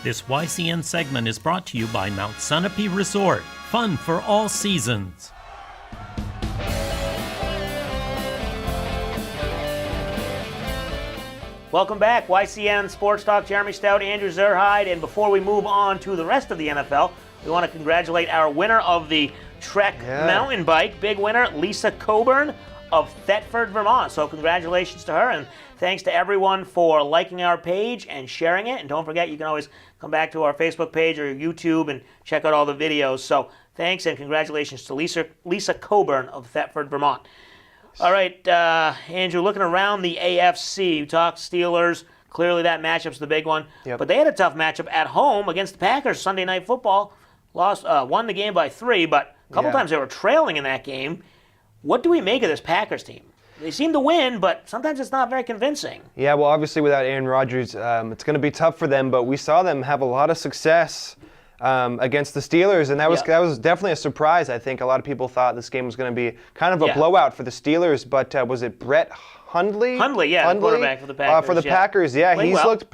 This YCN segment is brought to you by Mount Sunapee Resort. Fun for all seasons. Welcome back, YCN Sports Talk. Jeremy Stout, Andrew Zerhide, and before we move on to the rest of the NFL, we want to congratulate our winner of the Trek mountain bike, big winner, Lisa Coburn of Thetford, Vermont. So congratulations to her, and thanks to everyone for liking our page and sharing it. And don't forget, you can always come back to our Facebook page or YouTube and check out all the videos. So thanks and congratulations to Lisa Coburn of Thetford, Vermont. All right, Andrew, looking around the AFC, you talked Steelers. Clearly that matchup's the big one. Yep. But they had a tough matchup at home against the Packers Sunday Night Football. Won the game by 3, but a couple times they were trailing in that game. What do we make of this Packers team? They seem to win, but sometimes it's not very convincing. Yeah, well, obviously without Aaron Rodgers, it's going to be tough for them, but we saw them have a lot of success against the Steelers, and that was definitely a surprise. I think a lot of people thought this game was going to be kind of a blowout for the Steelers, but was it Brett Hundley? Hundley, the quarterback for the Packers. Packers,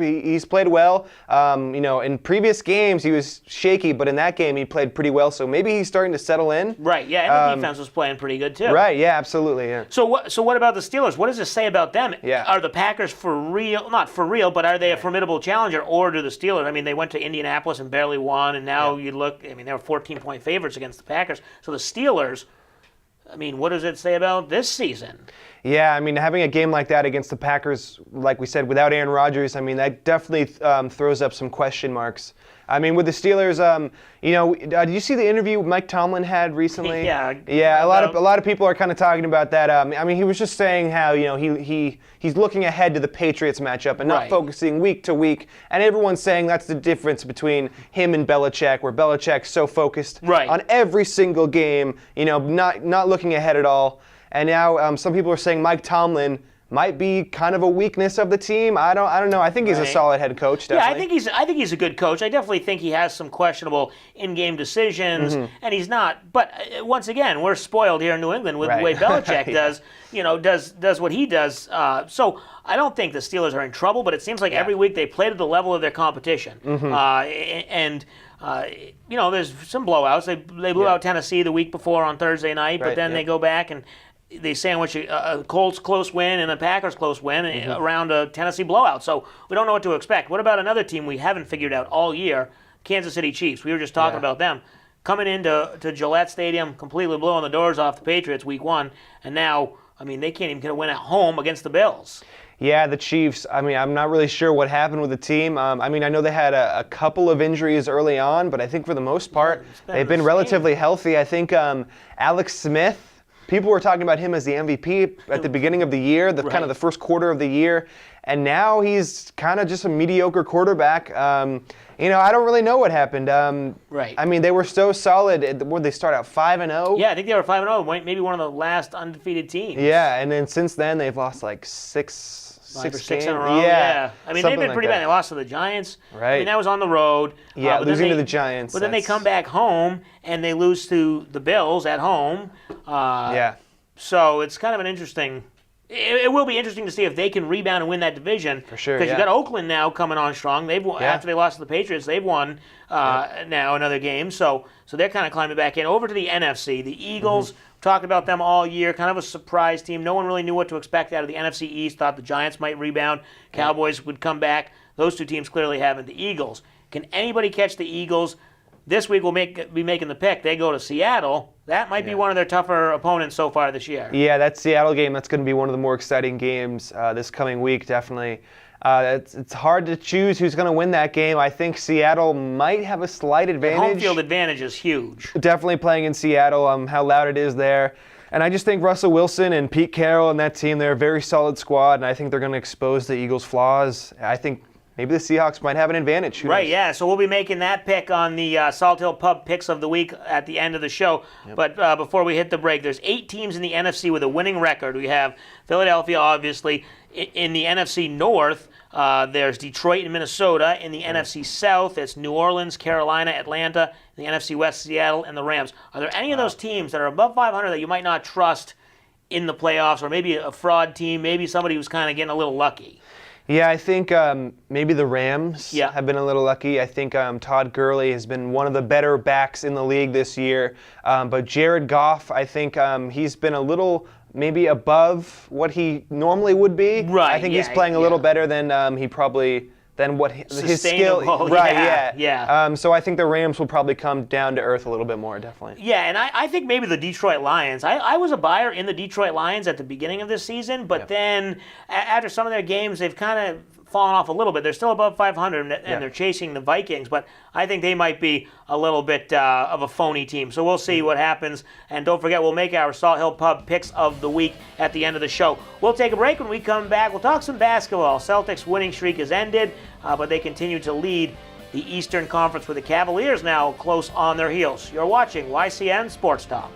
he's played well. In previous games he was shaky, but in that game he played pretty well. So maybe he's starting to settle in. Right, and the defense was playing pretty good too. Right, yeah, absolutely. Yeah. So what about the Steelers? What does this say about them? Yeah. Are the Packers for real? Not for real, but are they a formidable challenger, or do the Steelers? I mean, they went to Indianapolis and barely won, and now you look. I mean, they were 14-point favorites against the Packers. So the Steelers. I mean, what does it say about this season? Yeah, I mean, having a game like that against the Packers, like we said, without Aaron Rodgers, I mean, that definitely throws up some question marks. I mean, with the Steelers, did you see the interview Mike Tomlin had recently? Yeah. A lot of people are kind of talking about that. I mean, he was just saying how he's looking ahead to the Patriots matchup and not focusing week to week. And everyone's saying that's the difference between him and Belichick, where Belichick's so focused on every single game, not looking ahead at all. And now some people are saying Mike Tomlin might be kind of a weakness of the team. I don't know. I think he's a solid head coach. Definitely. Yeah, I think he's a good coach. I definitely think he has some questionable in-game decisions, and he's not. But once again, we're spoiled here in New England with the way Belichick does what he does. So I don't think the Steelers are in trouble. But it seems like every week they play to the level of their competition, and. There's some blowouts. They blew out Tennessee the week before on Thursday night, but then they go back and they sandwich a Colts close win and a Packers close win around a Tennessee blowout. So we don't know what to expect. What about another team we haven't figured out all year, Kansas City Chiefs? We were just talking about them. Coming into Gillette Stadium, completely blowing the doors off the Patriots week 1, and now, I mean, they can't even get a win at home against the Bills. Yeah, the Chiefs, I mean, I'm not really sure what happened with the team. I know they had a couple of injuries early on, but I think for the most part, they've been relatively healthy. I think Alex Smith, people were talking about him as the MVP at the beginning of the year, kind of the first quarter of the year, and now he's kind of just a mediocre quarterback. I don't really know what happened. I mean, they were so solid. Would they start out 5-0? Yeah, I think they were 5-0, maybe one of the last undefeated teams. Yeah, and then since then they've lost like six in a row. Yeah. I mean, they've been pretty bad. They lost to the Giants. Right. I mean, that was on the road. Yeah, losing to the Giants. But then they come back home and they lose to the Bills at home. So it's kind of an interesting. It will be interesting to see if they can rebound and win that division. For sure. Because you got Oakland now coming on strong. They've after they lost to the Patriots, they've won now another game. So they're kind of climbing back in. Over to the NFC, the Eagles. Talked about them all year, kind of a surprise team. No one really knew what to expect out of the NFC East. Thought the Giants might rebound, Cowboys would come back. Those two teams clearly haven't. The Eagles. Can anybody catch the Eagles? This week we'll be making the pick. They go to Seattle. That might be one of their tougher opponents so far this year. Yeah, that Seattle game, that's going to be one of the more exciting games this coming week, definitely. It's hard to choose who's going to win that game. I think Seattle might have a slight advantage. The home field advantage is huge. Definitely playing in Seattle, how loud it is there. And I just think Russell Wilson and Pete Carroll and that team, they're a very solid squad, and I think they're going to expose the Eagles' flaws. I think maybe the Seahawks might have an advantage. Who knows? Yeah. So we'll be making that pick on the Salt Hill Pub Picks of the Week at the end of the show. Yep. But before we hit the break, there's 8 teams in the NFC with a winning record. We have Philadelphia, obviously. In the NFC North, there's Detroit and Minnesota. In the NFC South, it's New Orleans, Carolina, Atlanta. In the NFC West, Seattle, and the Rams. Are there any of those teams that are above 500 that you might not trust in the playoffs, or maybe a fraud team, maybe somebody who's kind of getting a little lucky? Yeah, I think maybe the Rams have been a little lucky. I think Todd Gurley has been one of the better backs in the league this year. But Jared Goff, I think he's been a little maybe above what he normally would be. Right. I think he's playing a little better than he probably what his skill. Right. Yeah. So I think the Rams will probably come down to earth a little bit more, definitely. Yeah, and I think maybe the Detroit Lions. I was a buyer in the Detroit Lions at the beginning of this season, but then after some of their games, they've kind of fallen off a little bit. They're still above 500, and they're chasing the Vikings, but I think they might be a little bit of a phony team. So we'll see what happens. And don't forget, we'll make our Salt Hill Pub picks of the week at the end of the show. We'll take a break. When we come back, we'll talk some basketball. Celtics winning streak has ended, but they continue to lead the Eastern Conference with the Cavaliers now close on their heels. You're watching YCN Sports Talk.